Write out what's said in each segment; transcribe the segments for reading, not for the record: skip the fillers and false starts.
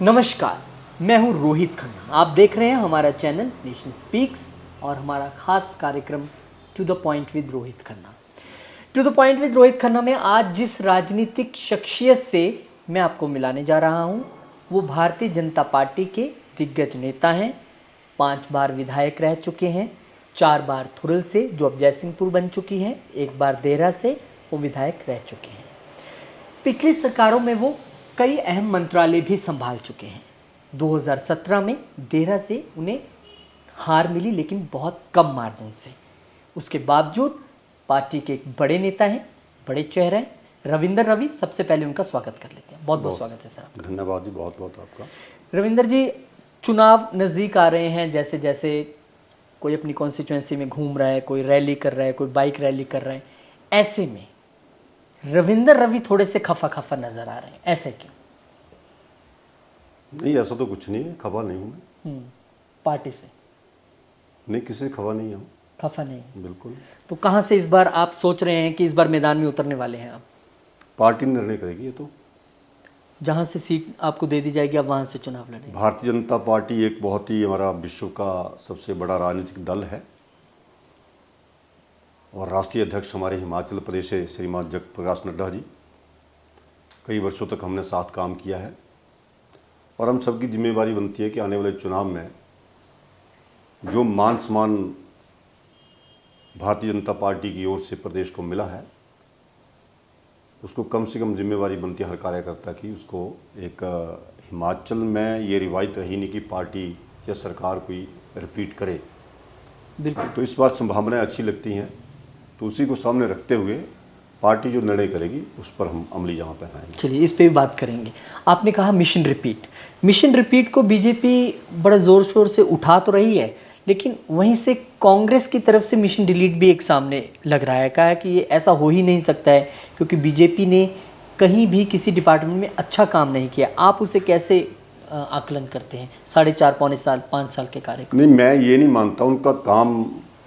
नमस्कार, मैं हूं रोहित खन्ना। आप देख रहे हैं हमारा चैनल नेशन स्पीक्स और हमारा खास कार्यक्रम to the point with Rohit Khanna. To the point with Rohit Khanna में आज जिस राजनीतिक शख्सियत से मैं आपको मिलाने जा रहा हूं, वो भारतीय जनता पार्टी के दिग्गज नेता हैं। 5 बार विधायक रह चुके हैं, 4 बार थुरल से जो अब जयसिंहपुर बन चुकी हैं, 1 बार देहरा से वो विधायक रह चुके हैं। पिछली सरकारों में वो कई अहम मंत्रालय भी संभाल चुके हैं। 2017 में देहरा से उन्हें हार मिली, लेकिन बहुत कम मार्जिन से। उसके बावजूद पार्टी के एक बड़े नेता हैं, बड़े चेहरे हैं, रविंदर रवि। सबसे पहले उनका स्वागत कर लेते हैं। बहुत बहुत स्वागत है सर। धन्यवाद जी, बहुत बहुत आपका। रविंदर जी, चुनाव नज़दीक आ रहे हैं। जैसे जैसे कोई अपनी कॉन्स्टिट्यूएंसी में घूम रहा है, कोई रैली कर रहा है, कोई बाइक रैली कर रहा है, ऐसे में रविंदर रवि थोड़े से खफा खफा नजर आ रहे हैं, ऐसे क्यों? नहीं, ऐसा तो कुछ नहीं है, खफा नहीं हूँ मैं। पार्टी से नहीं, किसी से खफा नहीं हूँ। खफा नहीं? बिल्कुल। तो कहाँ से इस बार आप सोच रहे हैं कि इस बार मैदान में उतरने वाले हैं आप? पार्टी निर्णय करेगी ये तो। जहाँ से सीट आपको दे दी जाएगी, आप वहाँ से चुनाव लड़ेंगे? भारतीय जनता पार्टी एक बहुत ही हमारा विश्व का सबसे बड़ा राजनीतिक दल है और राष्ट्रीय अध्यक्ष हमारे हिमाचल प्रदेश से श्रीमान जगत प्रकाश नड्डा जी। कई वर्षों तक हमने साथ काम किया है और हम सबकी जिम्मेवारी बनती है कि आने वाले चुनाव में जो मान सम्मान भारतीय जनता पार्टी की ओर से प्रदेश को मिला है, उसको कम से कम जिम्मेवारी बनती है हर कार्यकर्ता की। उसको एक हिमाचल में ये रिवायत रही नहीं कि पार्टी या सरकार कोई रिपीट करे। बिल्कुल। तो इस बार संभावनाएं अच्छी लगती हैं, तो उसी को सामने रखते हुए पार्टी जो निर्णय करेगी उस पर हम अमली जामा पहनाएंगे। चलिए, इस पे भी बात करेंगे। आपने कहा मिशन रिपीट को बीजेपी बड़ा ज़ोर शोर से उठा तो रही है, लेकिन वहीं से कांग्रेस की तरफ से मिशन डिलीट भी एक सामने लग रहा है। कहा है कि ये ऐसा हो ही नहीं सकता है, क्योंकि बीजेपी ने कहीं भी किसी डिपार्टमेंट में अच्छा काम नहीं किया। आप उसे कैसे आकलन करते हैं 4.5 पौने साल 5 साल के कार्य? नहीं, मैं ये नहीं मानता उनका काम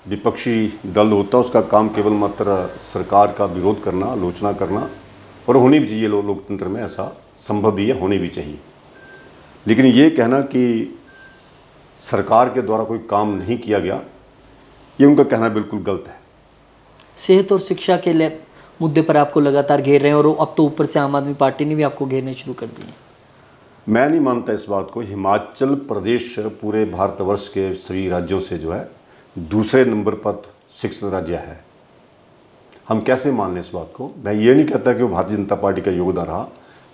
विपक्षी दल होता है, उसका काम केवल मात्र सरकार का विरोध करना, आलोचना करना, और होनी भी चाहिए। लोकतंत्र में ऐसा संभव भी है, होनी भी चाहिए। लेकिन ये कहना कि सरकार के द्वारा कोई काम नहीं किया गया, ये उनका कहना बिल्कुल गलत है। सेहत और शिक्षा के मुद्दे पर आपको लगातार घेर रहे हैं, और अब तो ऊपर से आम आदमी पार्टी ने भी आपको घेरने शुरू कर दिए। मैं नहीं मानता इस बात को। हिमाचल प्रदेश पूरे भारतवर्ष के सभी राज्यों से जो है दूसरे नंबर पर शिक्षित राज्य है। हम कैसे मान लें इस बात को? मैं ये नहीं कहता कि वो भारतीय जनता पार्टी का योगदान रहा।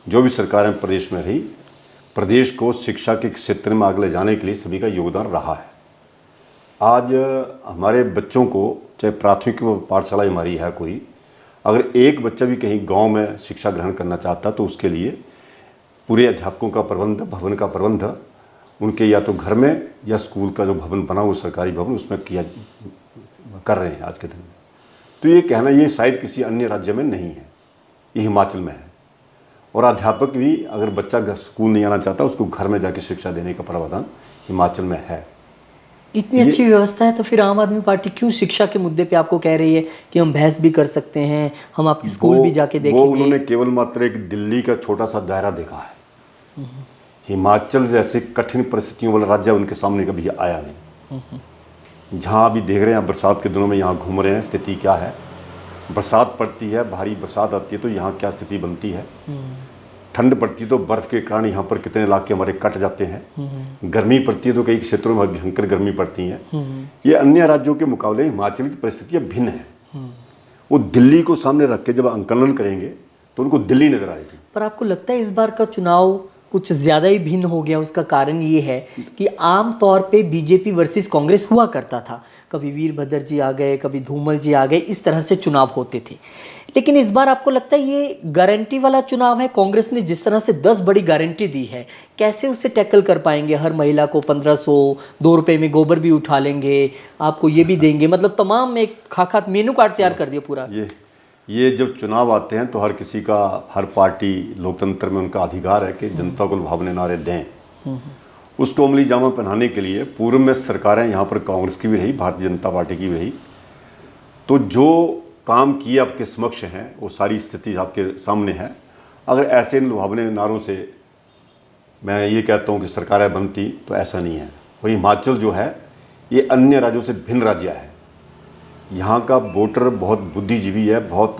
जो भी सरकारें प्रदेश में रही, प्रदेश को शिक्षा के क्षेत्र में आगे ले जाने के लिए सभी का योगदान रहा है। आज हमारे बच्चों को, चाहे प्राथमिक पाठशाला हमारी है कोई, अगर एक बच्चा भी कहीं गांव में शिक्षा ग्रहण करना चाहता तो उसके लिए पूरे अध्यापकों का प्रबंध, भवन का प्रबंध उनके या तो घर में या स्कूल का जो भवन बना हुआ सरकारी भवन, उसमें कर रहे हैं आज के दिन में। तो ये कहना, ये शायद किसी अन्य राज्य में नहीं है, ये हिमाचल में है। और अध्यापक भी अगर बच्चा स्कूल नहीं आना चाहता, उसको घर में जाके शिक्षा देने का प्रावधान हिमाचल में है। इतनी अच्छी व्यवस्था है तो फिर आम आदमी पार्टी क्यों शिक्षा के मुद्दे पे आपको कह रही है कि हम बहस भी कर सकते हैं, हम आपकी स्कूल भी जाके देखेंगे? वो उन्होंने केवल मात्र एक दिल्ली का छोटा सा दायरा देखा है। हिमाचल जैसे कठिन परिस्थितियों वाला राज्य उनके सामने कभी आया नहीं। जहाँ अभी देख रहे हैं, बरसात के दिनों में यहाँ घूम रहे हैं, स्थिति क्या है। बरसात पड़ती है, भारी बरसात आती है तो यहाँ क्या स्थिति बनती है। ठंड पड़ती है तो बर्फ़ के कारण यहाँ पर कितने इलाके हमारे कट जाते हैं। गर्मी पड़ती है तो कई क्षेत्रों में भयंकर गर्मी पड़ती है। ये अन्य राज्यों के मुकाबले हिमाचल की परिस्थितियाँ भिन्न हैं। वो दिल्ली को सामने रख के जब आंकलन करेंगे तो उनको दिल्ली नजर आएगी। पर आपको लगता है इस बार का चुनाव कुछ ज़्यादा ही भिन्न हो गया? उसका कारण ये है कि आम तौर पे बीजेपी वर्सेस कांग्रेस हुआ करता था। कभी वीरभद्र जी आ गए, कभी धूमल जी आ गए, इस तरह से चुनाव होते थे। लेकिन इस बार आपको लगता है ये गारंटी वाला चुनाव है? कांग्रेस ने जिस तरह से 10 बड़ी गारंटी दी है, कैसे उससे टैकल कर पाएंगे? हर महिला को 1500, 2 रुपये में गोबर भी उठा लेंगे, आपको ये भी देंगे, मतलब तमाम एक खाका मेनू कार्ड तैयार कर दिया पूरा। ये जब चुनाव आते हैं तो हर किसी का, हर पार्टी, लोकतंत्र में उनका अधिकार है कि जनता को लुभावने नारे दें। उसको अमली जामा पहनाने के लिए पूर्व में सरकारें यहाँ पर कांग्रेस की भी रही, भारतीय जनता पार्टी की भी रही, तो जो काम किए आपके समक्ष हैं वो सारी स्थिति आपके सामने है। अगर ऐसे लुभावने नारों से मैं ये कहता हूँ कि सरकारें बनती तो ऐसा नहीं है। और हिमाचल जो है ये अन्य राज्यों से भिन्न राज्य है। यहाँ का वोटर बहुत बुद्धिजीवी है, बहुत,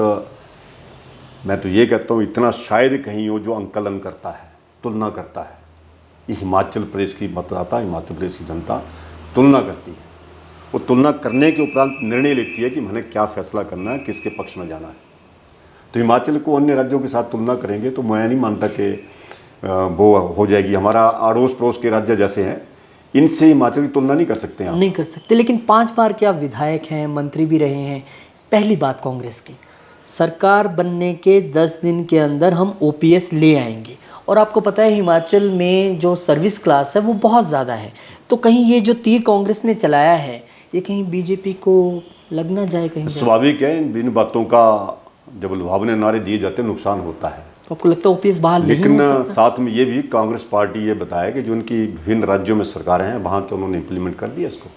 मैं तो ये कहता हूँ इतना शायद कहीं हो जो अंकलन करता है, तुलना करता है। ये हिमाचल प्रदेश की मतदाता, हिमाचल प्रदेश की जनता तुलना करती है। वो तुलना करने के उपरांत निर्णय लेती है कि मैंने क्या फैसला करना है, किसके पक्ष में जाना है। तो हिमाचल को अन्य राज्यों के साथ तुलना करेंगे तो मैं नहीं मानता कि वो हो जाएगी। हमारा अड़ोस पड़ोस के राज्य जैसे हैं, इनसे हिमाचल की तुलना नहीं कर सकते हैं आप। नहीं कर सकते। लेकिन 5 बार के आप विधायक हैं, मंत्री भी रहे हैं। पहली बात कांग्रेस की, सरकार बनने के 10 दिन के अंदर हम ओपीएस ले आएंगे, और आपको पता है हिमाचल में जो सर्विस क्लास है वो बहुत ज़्यादा है। तो कहीं ये जो तीर कांग्रेस ने चलाया है ये कहीं बीजेपी को लग ना जाए कहीं? स्वाभाविक है, इन बातों का जब लुभावने नारे दिए जाते हैं नुकसान होता है। आपको लगता है ओपीएस बहाल नहीं लेकिन हो सकता? साथ में ये भी कांग्रेस पार्टी ये बताया कि जो उनकी विभिन्न राज्यों में सरकारें हैं वहाँ तो उन्होंने इम्प्लीमेंट कर दिया इसको।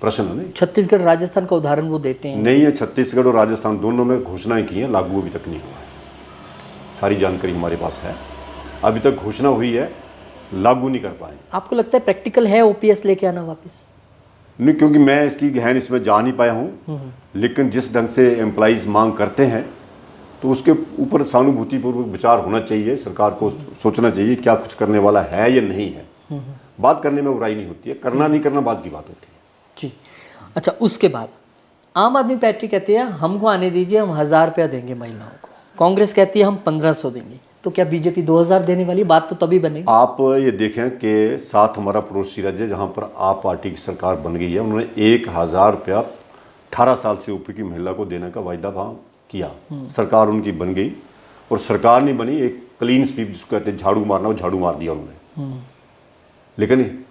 प्रश्न नहीं, छत्तीसगढ़ राजस्थान का उदाहरण वो देते हैं। नहीं है, छत्तीसगढ़ और राजस्थान दोनों में घोषणाएं की हैं, लागू अभी तक नहीं हुआ है। सारी जानकारी हमारे पास है, अभी तक घोषणा हुई है, लागू नहीं कर पाए। आपको लगता है प्रैक्टिकल है ओपीएस लेके आना वापस? नहीं, क्योंकि मैं इसकी गहन इसमें जा नहीं पाया हूँ। लेकिन जिस ढंग से एम्प्लॉइज मांग करते हैं तो उसके ऊपर सहानुभूतिपूर्वक विचार होना चाहिए। सरकार को सोचना चाहिए क्या कुछ करने वाला है या नहीं है। बात करने में बुराई नहीं होती है, करना नहीं करना बात की बात होती है। जी अच्छा, उसके बाद आम आदमी पार्टी कहती है हमको आने दीजिए, हम 1000 रुपया देंगे महिलाओं को। कांग्रेस कहती है हम 1500 देंगे। तो क्या बीजेपी 2000 देने वाली? बात तो तभी बनेगी। आप ये देखें कि साथ हमारा पड़ोसी राज्य जहाँ पर आप पार्टी की सरकार बन गई है, उन्होंने 1000 रुपया 18 साल से ऊपर की महिला को देने का वायदा वहाँ किया। सरकार उनकी बन गई और सरकार नहीं बनी, एक क्लीन स्वीप जिसको कहते हैं, झाड़ू मारना, वो झाड़ू मार दिया उन्होंने। लेकिन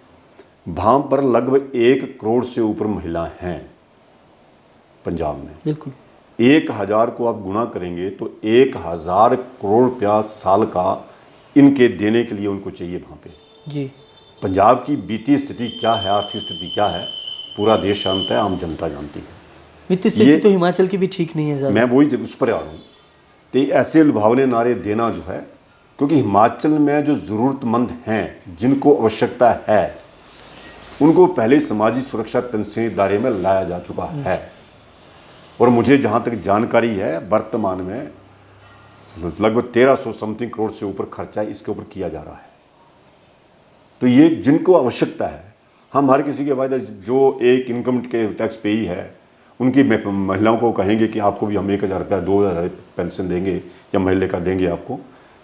वहाँ पर लगभग 1 करोड़ से ऊपर महिला हैं पंजाब में। बिल्कुल 1000 को आप गुना करेंगे तो 1000 करोड़ रुपया साल का इनके देने के लिए उनको चाहिए वहाँ पे। जी, पंजाब की वित्तीय स्थिति क्या है, आर्थिक स्थिति क्या है, पूरा देश जानता है, आम जनता जानती है। वित्तीय स्थिति तो हिमाचल की भी ठीक नहीं है ज़्यादा। मैं वही उस पर आ रहा हूँ। तो ऐसे लुभावने नारे देना जो है, क्योंकि हिमाचल में जो ज़रूरतमंद हैं, जिनको आवश्यकता है, उनको पहले सामाजिक सुरक्षा पेंशन दायरे में लाया जा चुका है। और मुझे जहाँ तक जानकारी है, वर्तमान में लगभग 1300 समथिंग करोड़ से ऊपर खर्चा इसके ऊपर किया जा रहा है। तो ये जिनको आवश्यकता है, हम हर किसी के वायदा, जो एक इनकम के टैक्स पेई है, उनकी महिलाओं को कहेंगे कि आपको भी हम 1000 रुपया 2000 पेंशन देंगे या महीने का देंगे आपको।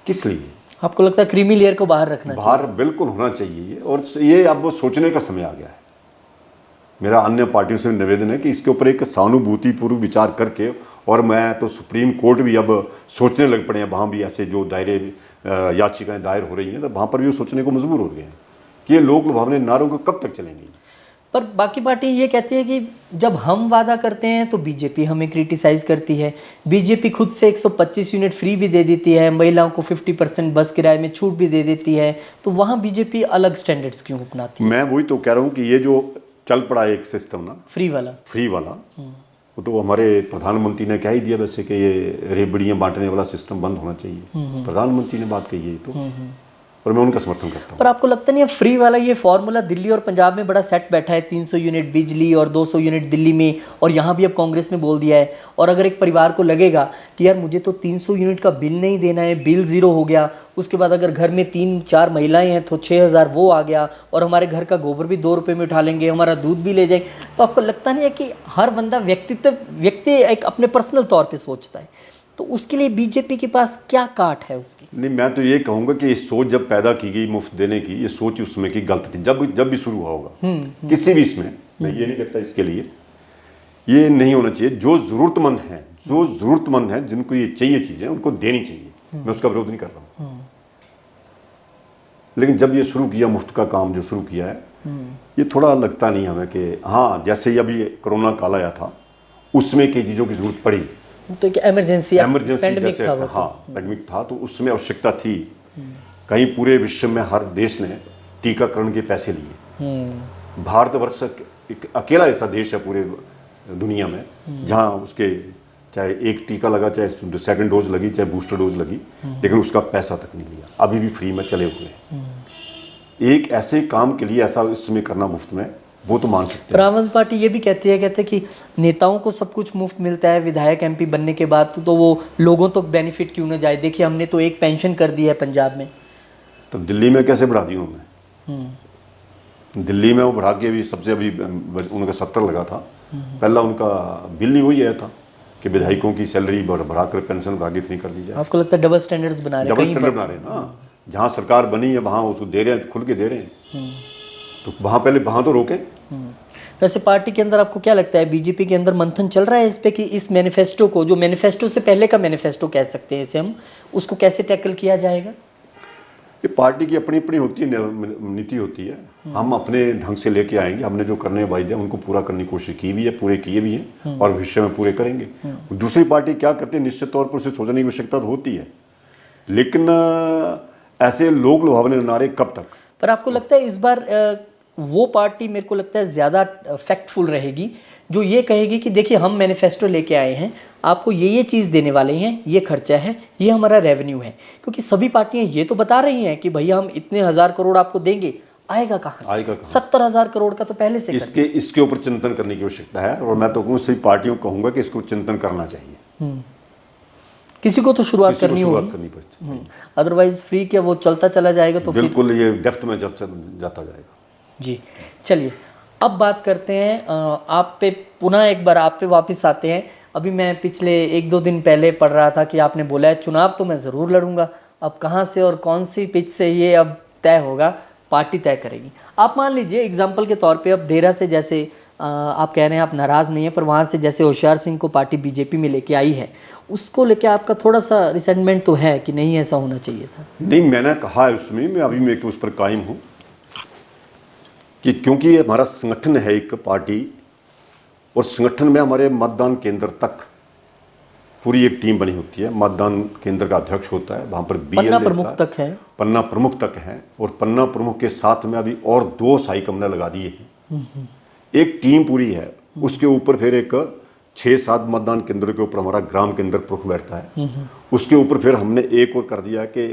किस लिए? आपको लगता है क्रीमी लेयर को बाहर रखना चाहिए? बाहर बिल्कुल होना चाहिए। और ये अब सोचने का समय आ गया है। मेरा अन्य पार्टियों से निवेदन है कि इसके ऊपर एक सहानुभूतिपूर्व विचार करके, और मैं तो सुप्रीम कोर्ट भी अब सोचने लग पड़े हैं, वहाँ भी ऐसे जो दायरे याचिकाएं दायर हो रही हैं, तो वहाँ पर भी वो सोचने को मजबूर हो गए हैं कि ये लोक लुभावने नारों को कब तक चलेंगे। पर बाकी पार्टी ये कहती है कि जब हम वादा करते हैं तो बीजेपी हमें क्रिटिसाइज करती है। बीजेपी खुद से 125 यूनिट फ्री भी दे देती है, महिलाओं को 50% बस किराए में छूट भी दे देती है। तो वहाँ बीजेपी अलग स्टैंडर्ड्स क्यों अपनाती है? मैं वही तो कह रहा हूँ कि ये जो चल पड़ा है एक सिस्टम ना, फ्री वाला, वो तो हमारे प्रधानमंत्री ने कह ही दिया वैसे कि ये रेबड़ियाँ बांटने वाला सिस्टम बंद होना चाहिए। प्रधानमंत्री ने बात कही है तो, और मैं उनका समर्थन करता हूँ। पर आपको लगता नहीं है फ्री वाला ये फॉर्मूला दिल्ली और पंजाब में बड़ा सेट बैठा है? 300 यूनिट बिजली और 200 यूनिट दिल्ली में, और यहाँ भी अब कांग्रेस ने बोल दिया है। और अगर एक परिवार को लगेगा कि यार मुझे तो 300 यूनिट का बिल नहीं देना है, बिल ज़ीरो हो गया, उसके बाद अगर घर में 3-4 महिलाएं हैं तो 6000 वो आ गया, और हमारे घर का गोबर भी 2 रुपये में उठा लेंगे, हमारा दूध भी ले जाएंगे, तो आपको लगता नहीं है कि हर बंदा व्यक्ति एक अपने पर्सनल तौर पर सोचता है? तो उसके लिए बीजेपी के पास क्या काट है उसकी? नहीं, मैं तो ये कहूँगा कि ये सोच जब पैदा की गई मुफ्त देने की, ये सोच उसमें की गलत थी। जब भी शुरू हुआ होगा किसी भी इसमें, मैं ये नहीं कहता इसके लिए ये नहीं होना चाहिए। जो ज़रूरतमंद हैं, जिनको ये चाहिए चीज़ें, उनको देनी चाहिए। मैं उसका विरोध नहीं कर रहा हूँ। लेकिन जब ये शुरू किया, मुफ्त का काम जो शुरू किया है, ये थोड़ा लगता नहीं हमें कि हाँ, जैसे अभी कोरोना काल आया था, उसमें कई चीज़ों की जरूरत पड़ी, तो एक इमरजेंसी जैसे पैंडेमिक था, तो उसमें आवश्यकता थी। कहीं पूरे विश्व में हर देश ने टीकाकरण के पैसे लिए। भारतवर्ष एक अकेला ऐसा देश है पूरे दुनिया में जहां उसके चाहे एक टीका लगा, चाहे सेकंड डोज लगी, चाहे बूस्टर डोज लगी, लेकिन उसका पैसा तक नहीं लिया, अभी भी फ्री में चले हुए हैं। एक ऐसे काम के लिए ऐसा इस समय करना मुफ्त में, वो तो मान सकते पर हैं। आम आदमी पार्टी ये भी कहती है, कहते हैं कि नेताओं को सब कुछ मुफ्त मिलता है, विधायक एमपी बनने के बाद तो वो लोगों तक बेनिफिट क्यों ना जाए। देखिए हमने तो एक पेंशन कर दी है पंजाब में। तो दिल्ली में कैसे बढ़ा दी उन्होंने? दिल्ली में वो बढ़ा के भी सबसे अभी उनका 70 लगा था, पहला उनका बिल ही वही आया था कि विधायकों की सैलरी बढ़ाकर पेंशन बढ़ा के इतनी कर दी जाए। आपको लगता है डबल स्टैंडर्ड्स बना रहे हैं? डबल कहीं स्टैंडर्ड बना रहे हैं ना, जहाँ सरकार बनी है वहाँ उसको दे रहे हैं, खुल के दे रहे हैं, तो वहाँ तो रोके। वैसे पार्टी के अंदर आपको क्या लगता है, बीजेपी के अंदर मंथन चल रहा है इस पे कि इस मैनिफेस्टो को, जो मैनिफेस्टो से पहले का मैनिफेस्टो कह सकते हैं इसे हम, उसको कैसे टैकल किया जाएगा? ये पार्टी की अपनी अपनी होती है, नीति होती है। हम अपने ढंग से लेके आएंगे, हमने जो करने वायदे हैं उनको पूरा करने की कोशिश की भी है, पूरे किए भी हैं और भविष्य में पूरे करेंगे। दूसरी पार्टी क्या करती है, निश्चित तौर पर उसे सोचने की आवश्यकता तो होती है, लेकिन ऐसे लोग लुभावने नारे कब तक? पर आपको लगता है इस बार वो पार्टी मेरे को लगता है ज़्यादा फैक्टफुल रहेगी जो ये कहेगी कि देखिए हम मैनिफेस्टो लेके आए हैं, आपको ये चीज़ देने वाले हैं, ये खर्चा है, ये हमारा रेवेन्यू है। क्योंकि सभी पार्टियां ये तो बता रही हैं कि भैया हम इतने 1000 करोड़ आपको देंगे, आएगा कहाँ से? आएगा कहाँ? 70,000 करोड़ का तो पहले से इसके ऊपर चिंतन करने की आवश्यकता है, और मैं तो सभी पार्टियों को कहूँगा कि इसको चिंतन करना चाहिए। किसी को तो शुरुआत करनी पड़ती। अदरवाइज फ्री क्या वो चलता चला जाएगा तो बिल्कुल ये डेप्थ में जाता जाएगा। जी चलिए अब बात करते हैं आप पे, पुनः एक बार आप पे वापस आते हैं। अभी मैं पिछले 1-2 दिन पहले पढ़ रहा था कि आपने बोला है चुनाव तो मैं ज़रूर लड़ूंगा। अब कहाँ से और कौन सी पिच से ये अब तय होगा, पार्टी तय करेगी। आप मान लीजिए एग्जाम्पल के तौर पे अब देरा से जैसे आप कह रहे हैं आप नाराज़ नहीं है, पर वहाँ से जैसे होशियार सिंह को पार्टी बीजेपी में लेके आई है, उसको लेके आपका थोड़ा सा रिसेंटमेंट तो है कि नहीं ऐसा होना चाहिए था? नहीं, मैंने कहा है उसमें, मैं अभी मैं उस पर कायम हूँ कि क्योंकि हमारा संगठन है एक पार्टी, और संगठन में हमारे मतदान केंद्र तक पूरी एक टीम बनी होती है। मतदान केंद्र का अध्यक्ष होता है, वहाँ पर पन्ना प्रमुख तक है, पन्ना प्रमुख तक है, और पन्ना प्रमुख के साथ में अभी और 2 सहायक हमने लगा दिए हैं। एक टीम पूरी है, उसके ऊपर फिर एक 6-7 मतदान केंद्र के ऊपर हमारा ग्राम केंद्र प्रमुख बैठता है। उसके ऊपर फिर हमने एक और कर दिया कि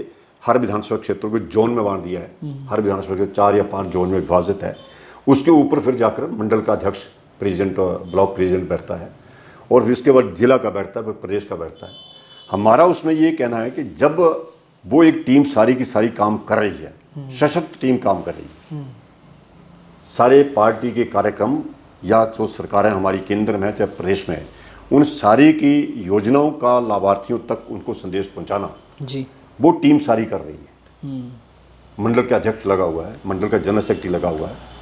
हर विधानसभा क्षेत्र को जोन में बांट दिया है, हर विधानसभा के 4 या 5 जोन में विभाजित है। उसके ऊपर फिर जाकर मंडल का अध्यक्ष, प्रेसिडेंट, ब्लॉक प्रेसिडेंट बैठता है, और फिर उसके बाद जिला का बैठता है, फिर प्रदेश का बैठता है। हमारा उसमें ये कहना है कि जब वो एक टीम सारी की सारी काम कर रही है, सशक्त टीम काम कर रही है, सारे पार्टी के कार्यक्रम या जो सरकारें हमारी केंद्र में चाहे प्रदेश में, उन सारी की योजनाओं का लाभार्थियों तक उनको संदेश पहुंचाना जी, वो टीम सारी कर रही है। मंडल के अध्यक्ष लगा हुआ है, मंडल का जनरल सेक्रेटरी लगा हुआ है।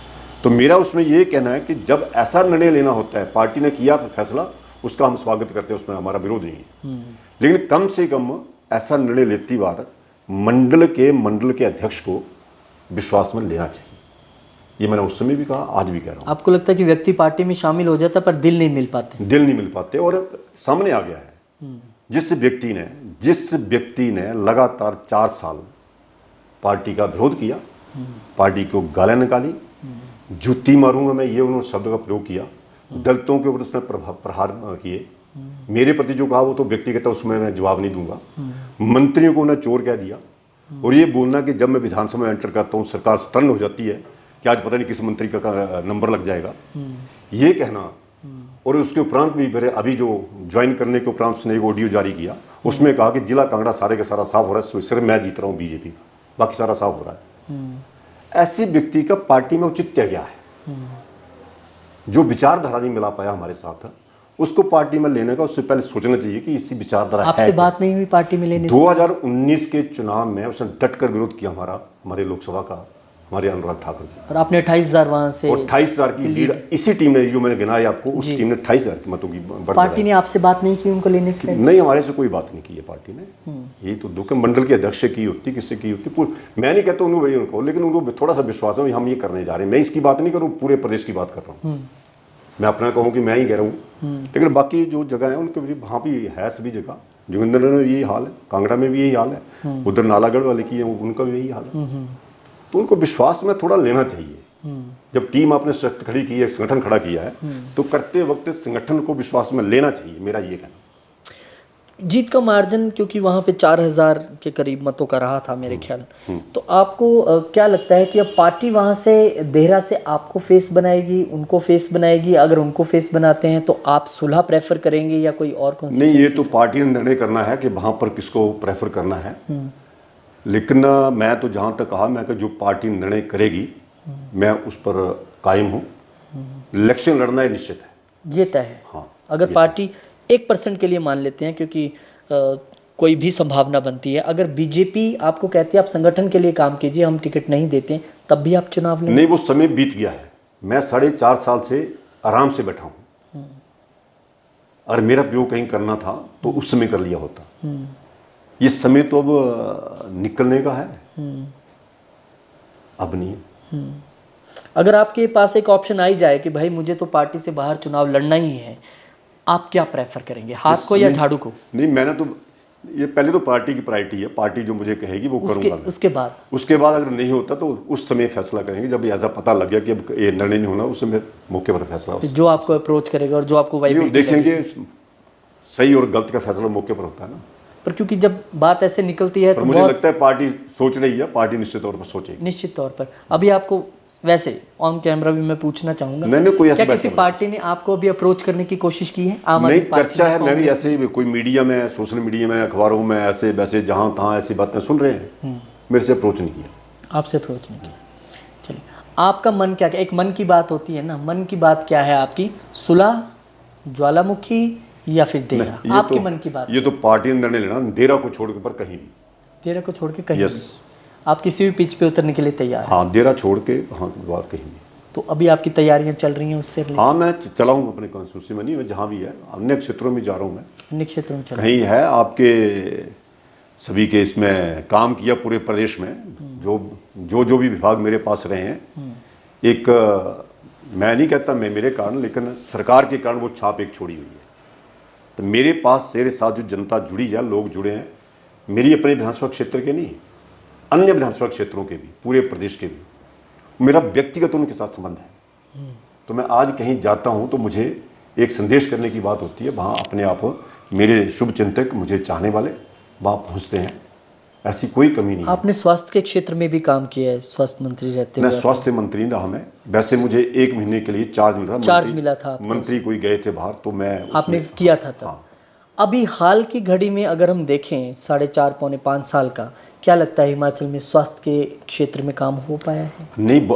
तो मेरा उसमें ये कहना है कि जब ऐसा निर्णय लेना होता है, पार्टी ने किया फैसला, उसका हम स्वागत करते हैं, उसमें हमारा विरोध नहीं है, लेकिन कम से कम ऐसा निर्णय लेती बार मंडल के अध्यक्ष को विश्वास में लेना चाहिए। ये मैंने उस समय भी कहा, आज भी कह रहा हूँ। आपको लगता है कि व्यक्ति पार्टी में शामिल हो जाता पर दिल नहीं मिल पाते? और सामने आ गया है जिस व्यक्ति ने लगातार 4 साल पार्टी का विरोध किया, पार्टी को गालें निकाली, जूती मारूंगा मैं, ये उन्होंने शब्द का प्रयोग किया, दलितों के ऊपर उसने प्रहार किए, मेरे प्रति जो कहा वो तो व्यक्तिगत, उसमें मैं जवाब नहीं दूंगा। मंत्रियों को उन्हें चोर कह दिया, और ये बोलना कि जब मैं विधानसभा में एंटर करता हूँ सरकार स्टन हो जाती है कि आज पता नहीं किस मंत्री का नंबर लग जाएगा, ये कहना। और उसके उपरांत भी फिर अभी जो ज्वाइन करने के उपरांत उसने एक ऑडियो जारी किया, उसमें कहा कि जिला कांगड़ा सारे का सारा साफ हो रहा है, सिर्फ मैं जीत रहा हूँ बीजेपी का, बाकी सारा साफ हो रहा है। ऐसे व्यक्ति का पार्टी में औचित्य क्या है? जो विचारधारा नहीं मिला पाया हमारे साथ, उसको पार्टी में लेने का उससे पहले सोचना चाहिए कि इसी विचारधारा है। आपसे बात नहीं हुई पार्टी में लेने? 2019 के चुनाव में उसने डटकर विरोध किया हमारे लोकसभा का, हमारे अनुराग ठाकुर जी। और आपने 28,000 वहां से, 28,000 की लीड इसी टीम ने, जो मैंने गिनाया आपको, उस टीम ने 28,000 की मतों की पार्टी ने आपसे बात नहीं की उनको लेने से? नहीं, हमारे से कोई बात नहीं की है पार्टी ने। ये तो दुख मंडल के अध्यक्ष की होती, किससे की होती, मैं नहीं कहता उनको, लेकिन उनको थोड़ा सा विश्वास है हम ये करने जा रहे हैं। मैं इसकी बात नहीं करूँ, पूरे प्रदेश की बात कर रहा हूँ। मैं अपना कहूँ कि मैं ही कह रहा हूँ, लेकिन बाकी जो जगह है उनके वहाँ भी है, सभी जगह जोगिंदर में यही हाल है, कांगड़ा में भी यही हाल है, उधर नालागढ़ वाले की है उनका भी यही हाल है। तो उनको विश्वास में थोड़ा लेना चाहिए। जब टीम आपने सख्त खड़ी की है, संगठन खड़ा किया है, तो करते वक्त संगठन को विश्वास में लेना चाहिए, मेरा ये कहना। जीत का मार्जिन क्योंकि वहाँ पे 4000 के करीब मतों का रहा था मेरे ख्याल। तो आपको क्या लगता है कि अब पार्टी वहाँ से देहरा से आपको फेस बनाएगी, उनको फेस बनाएगी? अगर उनको फेस बनाते हैं तो आप सुलह प्रेफर करेंगे या कोई और कौन नहीं, ये तो पार्टी ने निर्णय करना है कि वहाँ पर किसको प्रेफर करना है। लेकिन मैं तो जहाँ तक कहा, मैं कि जो पार्टी निर्णय करेगी मैं उस पर कायम हूँ। इलेक्शन लड़ना ही निश्चित है, ये तय है। हाँ। अगर पार्टी 1% के लिए मान लेते हैं, क्योंकि कोई भी संभावना बनती है, अगर बीजेपी आपको कहती है आप संगठन के लिए काम कीजिए, हम टिकट नहीं देते, तब भी आप चुनाव लेंगे? नहीं, वो समय बीत गया है। मैं 4.5 साल से आराम से बैठा हूँ। अगर मेरा प्रयोग कहीं करना था तो उस समय कर लिया होता। ये समय तो अब निकलने का है, अब नहीं है। अगर आपके पास एक ऑप्शन आई जाए कि भाई मुझे तो पार्टी से बाहर चुनाव लड़ना ही है, आप क्या प्रेफर करेंगे, हाथ को या झाड़ू को? नहीं, मैंने तो ये पहले तो पार्टी की प्रायोरिटी है, पार्टी जो मुझे कहेगी वो करूंगा मैं। उसके बाद अगर नहीं होता तो उस समय फैसला करेंगे, जब ऐसा पता लग गया कि अब ये निर्णय नहीं होना, उस समय मौके पर फैसला। जो आपको अप्रोच करेगा और जो आपको देखेंगे, सही और गलत का फैसला मौके पर होता है ना। पर क्योंकि जब बात ऐसे निकलती है तो मुझे लगता है पार्टी सोच रही है, पार्टी निश्चित तौर पर सोचेगी। निश्चित तौर पर। अभी आपको वैसे ऑन कैमरा भी मैं पूछना चाहूंगा, मैंने कोई क्या किसी पार्टी ने आपको अभी अप्रोच करने की कोशिश की है? नहीं, चर्चा है। मैं भी ऐसे ही कोई मीडिया में, सोशल मीडिया में, अखबारों में ऐसे वैसे जहां तहां ऐसी बातें सुन रहे हैं। मेरे से अप्रोच नहीं किया। आपसे अप्रोच नहीं किया। चलिए, आपका मन क्या, एक मन की बात होती है ना, मन की बात क्या है आपकी? सुलह, ज्वालामुखी या फिर देहरा? आपके मन की बात। ये तो पार्टी ने निर्णय लेना, देहरा को छोड़ के पर कहीं भी। देहरा को छोड़ के कहीं भी आप किसी भी पिच पे उतरने के लिए तैयार हैं? हाँ, देहरा छोड़ के हाँ, बाहर कहीं भी। तो अभी आपकी तैयारियां चल रही हैं उससे? हाँ, मैं चला हूँ अपने कॉन्स्टिट्यूंसी में, नहीं, मैं जहाँ भी है, अन्य क्षेत्रों में जा रहा हूँ मैं। अन्य क्षेत्रों में चल कहीं है आपके सभी के इसमें काम किया पूरे प्रदेश में, जो भी विभाग मेरे पास रहे हैं। एक मैं नहीं कहता मैं मेरे कारण, लेकिन सरकार के कारण वो छाप एक छोड़ी हुई है। तो मेरे पास मेरे साथ जो जनता जुड़ी है, लोग जुड़े हैं, मेरी अपने विधानसभा क्षेत्र के नहीं, अन्य विधानसभा क्षेत्रों के भी, पूरे प्रदेश के भी, मेरा व्यक्तिगत उनके साथ संबंध है। तो मैं आज कहीं जाता हूं तो मुझे एक संदेश करने की बात होती है, वहां अपने आप मेरे शुभ चिंतक, मुझे चाहने वाले वहां पहुंचते हैं, ऐसी कोई कमी नहीं। आपने स्वास्थ्य के क्षेत्र में भी काम किया है, स्वास्थ्य मंत्री रहते हुए? मैं स्वास्थ्य मंत्री रहा। मैं वैसे मुझे 1 महीने के लिए चार्ज मिला था। मंत्री कोई गए थे बाहर तो मैं आपने किया था तब। अभी हाल की घड़ी में अगर हम देखें 4.5 पौने 5 साल का, क्या लगता है हिमाचल में स्वास्थ्य के क्षेत्र में काम हो पाया है? नहीं,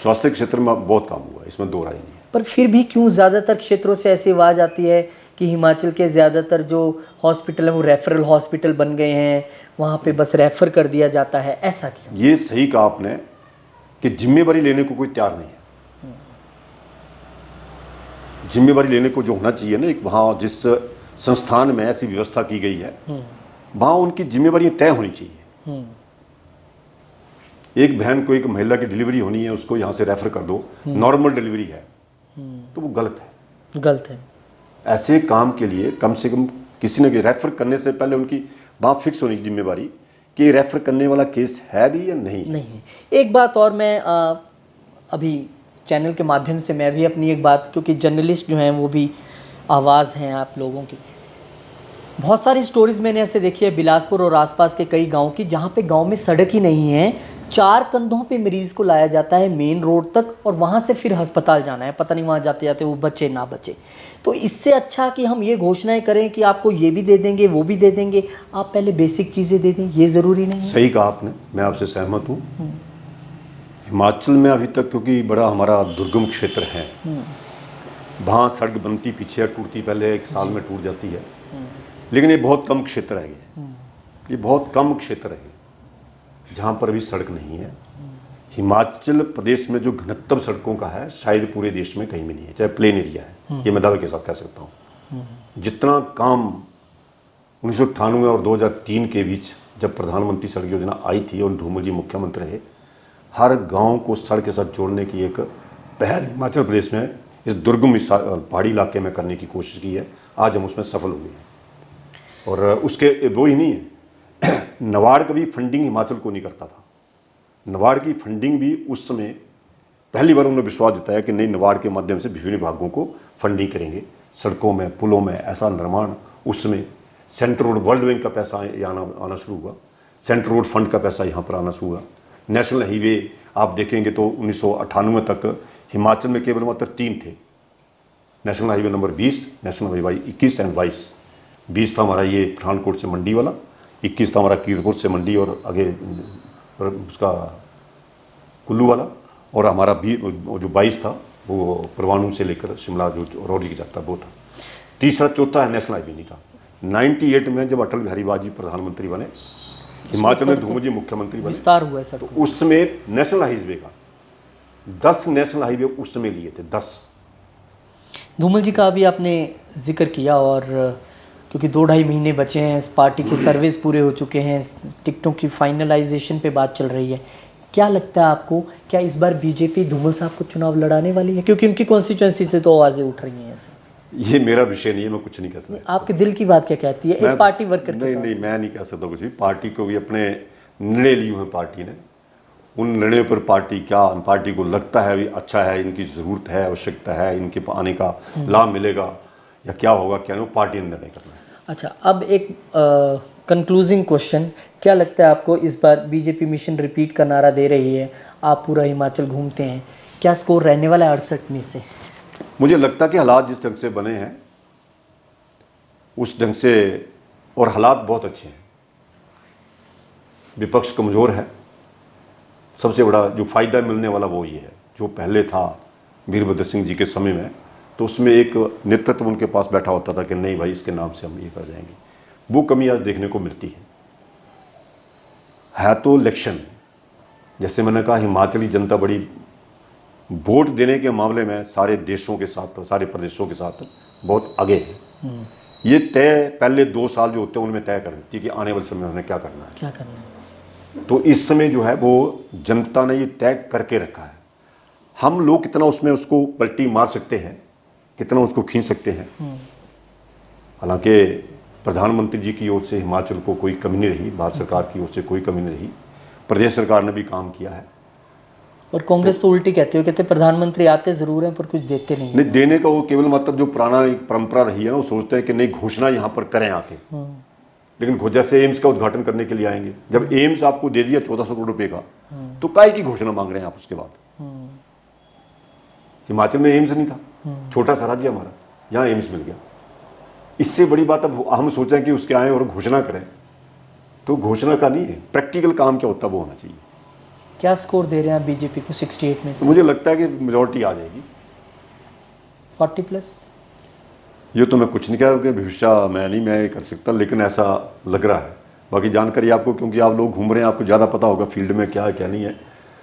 स्वास्थ्य के क्षेत्र में बहुत काम हुआ है, इसमें दो राय नहीं है। पर फिर भी क्यों ज़्यादातर क्षेत्रों से ऐसी आवाज़ आती है कि हिमाचल के ज़्यादातर जो हॉस्पिटल हैं वो रेफरल हॉस्पिटल बन गए हैं, वहाँ पे बस रेफर कर दिया जाता है, ऐसा क्यों? ये सही कहा आपने कि जिम्मेवारी लेने को कोई तैयार नहीं है। जिम्मेवारी लेने को जो होना चाहिए ना, एक वहाँ जिस संस्थान में ऐसी व्यवस्था की गई है, वहाँ उनकी जिम्मेवारी तय होनी चाहिए। एक बहन को, एक महिला की डिलीवरी होनी है, उसको यहाँ से रेफर कर दो, नॉर्मल डिलीवरी है, तो वो गलत है। गलत है। ऐसे काम के लिए कम से कम किसी ने रेफर करने से पहले उनकी वहाँ फिक्स होने की जिम्मेवारी कि रेफर करने वाला केस है भी या नहीं। एक बात और मैं अभी चैनल के माध्यम से मैं भी अपनी एक बात, क्योंकि जर्नलिस्ट जो हैं वो भी आवाज़ हैं आप लोगों की। बहुत सारी स्टोरीज़ मैंने ऐसे देखी है बिलासपुर और आसपास के कई गांव की, जहां पे गांव में सड़क ही नहीं है, 4 कंधों पे मरीज़ को लाया जाता है मेन रोड तक, और वहां से फिर अस्पताल जाना है, पता नहीं वहां जाते जाते वो बचे ना बचे। तो इससे अच्छा कि हम ये घोषणाएं करें कि आपको ये भी दे देंगे, वो भी दे देंगे, आप पहले बेसिक चीज़ें दे दें, ये ज़रूरी नहीं है? सही कहा आपने, मैं आपसे सहमत हूँ। हिमाचल में अभी तक क्योंकि बड़ा हमारा दुर्गम क्षेत्र है, वहाँ सड़क बनती पीछे है, टूटती पहले 1 साल में टूट जाती है, लेकिन ये बहुत कम क्षेत्र है। ये बहुत कम क्षेत्र है जहाँ पर अभी सड़क नहीं है। हिमाचल प्रदेश में जो घनत्व सड़कों का है शायद पूरे देश में कहीं भी नहीं है, चाहे प्लेन एरिया है, ये मैं दावे के साथ कह सकता हूँ। जितना काम 1998 और 2003 के बीच जब प्रधानमंत्री सड़क योजना आई थी और धूमल जी मुख्यमंत्री रहे, हर गांव को सड़क के साथ जोड़ने की एक पहल हिमाचल प्रदेश में इस दुर्गम पहाड़ी इलाके में करने की कोशिश की है। आज हम उसमें सफल हुए हैं। और उसके वो ही नहीं है, नबार्ड का भी फंडिंग हिमाचल को नहीं करता था। नबार्ड की फंडिंग भी उस समय पहली बार उन्होंने विश्वास जताया कि नहीं, नबार्ड के माध्यम से विभिन्न विभागों को फंडिंग करेंगे, सड़कों में, पुलों में ऐसा निर्माण उस समय सेंट्रल रोड वर्ल्ड बैंक का पैसा यहाँ आना शुरू हुआ, सेंट्रल रोड फंड का पैसा यहाँ पर आना शुरू हुआ। नेशनल हाईवे आप देखेंगे तो 1998 तक हिमाचल में केवल मात्र 3 थे, national highway number 20, national highway 21 and 22। 20 था हमारा ये पठानकोट से मंडी वाला, 21 था हमारा कीरतपुर से मंडी और आगे उसका कुल्लू वाला, और हमारा जो 22 था वो परवाणू से लेकर शिमला जो रौड़ी की जाता वो था। तीसरा चौथा है नेशनल हाईवे नहीं था। 98 में जब अटल बिहारी वाजपेयी प्रधानमंत्री बने, हिमाचल में धूमल जी मुख्यमंत्री बने, विस्तार हुआ है सर, तो उस समय नेशनल हाईवे का 10 नेशनल हाईवे उस समय लिए थे, 10। धूमल जी का अभी आपने जिक्र किया, और क्योंकि 2-2.5 महीने बचे हैं, इस पार्टी के सर्वेस पूरे हो चुके हैं, टिकटों की फाइनलाइजेशन पे बात चल रही है, क्या लगता है आपको, क्या इस बार बीजेपी धूमल साहब को चुनाव लड़ाने वाली है? क्योंकि उनकी कॉन्स्टिट्यूंसी से तो आवाज़ें उठ रही हैं ऐसे। ये मेरा विषय नहीं है, मैं कुछ नहीं कह सकता। आपके दिल की बात क्या कहती है एक पार्टी वर्कर? नहीं, मैं नहीं कह सकता कुछ भी। पार्टी को भी अपने निर्णय लिए हुए पार्टी ने, उन निर्णयों पर पार्टी को लगता है भी अच्छा है, इनकी ज़रूरत है, आवश्यकता है, इनके आने का लाभ मिलेगा या क्या होगा क्या नहीं, पार्टी ने निर्णय करना है। अच्छा, अब एक कंक्लूजिंग क्वेश्चन, क्या लगता है आपको इस बार बीजेपी मिशन रिपीट का नारा दे रही है, आप पूरा हिमाचल घूमते हैं, क्या स्कोर रहने वाला है 68 में से? मुझे लगता है कि हालात जिस ढंग से बने हैं उस ढंग से, और हालात बहुत अच्छे हैं, विपक्ष कमज़ोर है। सबसे बड़ा जो फ़ायदा मिलने वाला वो ये है, जो पहले था वीरभद्र सिंह जी के समय में, तो उसमें एक नेतृत्व उनके पास बैठा होता था कि नहीं भाई इसके नाम से हम ये कर जाएंगे, वो कमी आज देखने को मिलती है। तो इलेक्शन, जैसे मैंने कहा, हिमाचली जनता बड़ी वोट देने के मामले में सारे देशों के साथ, सारे प्रदेशों के साथ बहुत आगे है। ये तय पहले 2 साल जो होते हैं उनमें तय कर देती है कि आने वाले समय में उन्हें क्या करना है। तो इस समय जो है वो जनता ने ये तय करके रखा है। हम लोग कितना उसमें उसको पलटी मार सकते हैं, कितना उसको खींच सकते हैं। हालांकि प्रधानमंत्री जी की ओर से हिमाचल को कोई कमी नहीं रही, भारत सरकार की ओर से कोई कमी नहीं रही, प्रदेश सरकार ने भी काम किया है। और कांग्रेस तो उल्टी कहते हो, कहते प्रधानमंत्री आते जरूर हैं पर कुछ देते नहीं। नहीं देने का वो केवल मतलब जो पुराना एक परंपरा रही है ना, वो सोचते हैं कि नहीं घोषणा यहाँ पर करें आके, लेकिन जैसे एम्स का उद्घाटन करने के लिए आएंगे, जब एम्स आपको दे दिया 1400 करोड़ रुपए का, तो काय की घोषणा मांग रहे हैं आप उसके बाद? हिमाचल में एम्स नहीं था, छोटा सा राज्य हमारा, यहाँ एम्स मिल गया। इससे बड़ी बात अब हम सोचें कि उसके आए और घोषणा करें, तो घोषणा का नहीं है, प्रैक्टिकल काम क्या होता है वो होना चाहिए। क्या स्कोर दे रहे हैं आप बीजेपी को 68 में से? तो मुझे लगता है कि मेजॉरिटी आ जाएगी 40+। ये तो मैं कुछ नहीं कह रहा, भविष्य मैं कर सकता, लेकिन ऐसा लग रहा है। बाकी जानकारी आपको, क्योंकि आप लोग घूम रहे हैं, आपको ज़्यादा पता होगा फील्ड में क्या है क्या नहीं है।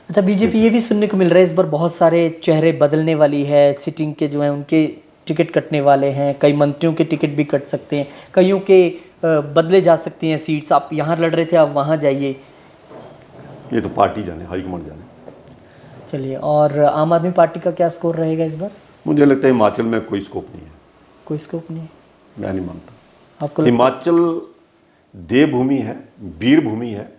अच्छा, बीजेपी ये भी सुनने को मिल रहा है इस बार बहुत सारे चेहरे बदलने वाली है, सिटिंग के जो हैं उनके टिकट कटने वाले हैं, कई मंत्रियों के टिकट भी कट सकते हैं, कईयों के बदले जा सकती हैं सीट्स, आप यहाँ लड़ रहे थे आप वहाँ जाइए। ये तो पार्टी जाने, हाईकमांड जाने। चलिए, और आम आदमी पार्टी का क्या स्कोर रहेगा इस बार? मुझे लगता है हिमाचल में कोई स्कोप नहीं है। कोई स्कोप नहीं है? मैं नहीं मानता। आपको हिमाचल देवभूमि है, वीर भूमि है।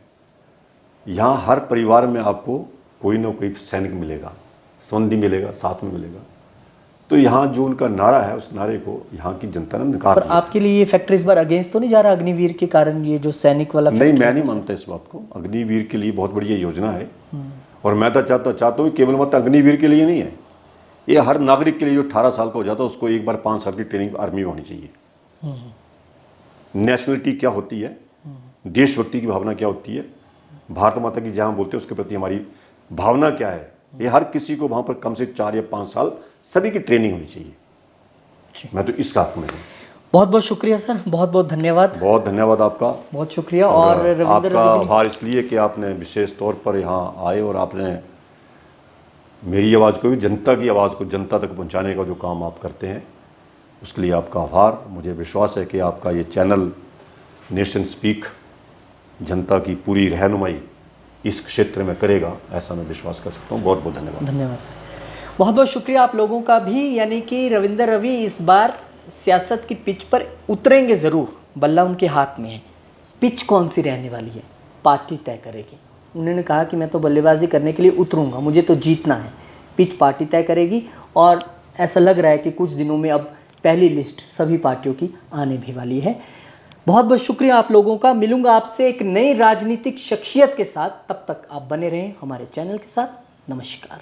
यहाँ हर परिवार में आपको कोई ना कोई सैनिक मिलेगा, संबंधी मिलेगा, साथ में मिलेगा। तो यहाँ जो उनका नारा है, उस नारे को यहाँ की जनता ने नकार दिया। आपके लिए ये फैक्टर इस बार अगेंस्ट तो नहीं जा रहा अग्निवीर के कारण, ये जो सैनिक वाला? नहीं, मैं नहीं मानता इस बात को। अग्निवीर के लिए बहुत बढ़िया योजना है, और मैं तो चाहता हूँ केवल मत अग्निवीर के लिए नहीं है, ये हर नागरिक के लिए जो 18 साल का हो जाता है उसको एक बार 5 साल की ट्रेनिंग आर्मी में होनी चाहिए। नेशनलिटी क्या होती है, देशभक्ति की भावना क्या होती है, भारत माता की जहाँ बोलते हैं उसके प्रति हमारी भावना क्या है, ये हर किसी को वहाँ पर कम से 4 या 5 साल सभी की ट्रेनिंग होनी चाहिए। मैं तो इसका हक में हूँ। बहुत बहुत शुक्रिया सर, बहुत बहुत धन्यवाद। बहुत धन्यवाद आपका, बहुत शुक्रिया। और आपका आभार इसलिए कि आपने विशेष तौर पर यहाँ आए और आपने मेरी आवाज़ को भी, जनता की आवाज़ को जनता तक पहुँचाने का जो काम आप करते हैं, उसके लिए आपका आभार। मुझे विश्वास है कि आपका ये चैनल नेशन स्पीक जनता की पूरी रहनुमाई इस क्षेत्र में करेगा, ऐसा मैं विश्वास कर सकता हूँ। बहुत बहुत धन्यवाद। धन्यवाद सर, बहुत बहुत शुक्रिया आप लोगों का भी। यानी कि रविंदर रवि इस बार सियासत की पिच पर उतरेंगे ज़रूर, बल्ला उनके हाथ में है। पिच कौन सी रहने वाली है पार्टी तय करेगी। उन्होंने कहा कि मैं तो बल्लेबाजी करने के लिए उतरूंगा, मुझे तो जीतना है। पिच पार्टी तय करेगी, और ऐसा लग रहा है कि कुछ दिनों में अब पहली लिस्ट सभी पार्टियों की आने भी वाली है। बहुत बहुत शुक्रिया आप लोगों का। मिलूंगा आपसे एक नई राजनीतिक शख्सियत के साथ, तब तक आप बने रहें हमारे चैनल के साथ। नमस्कार।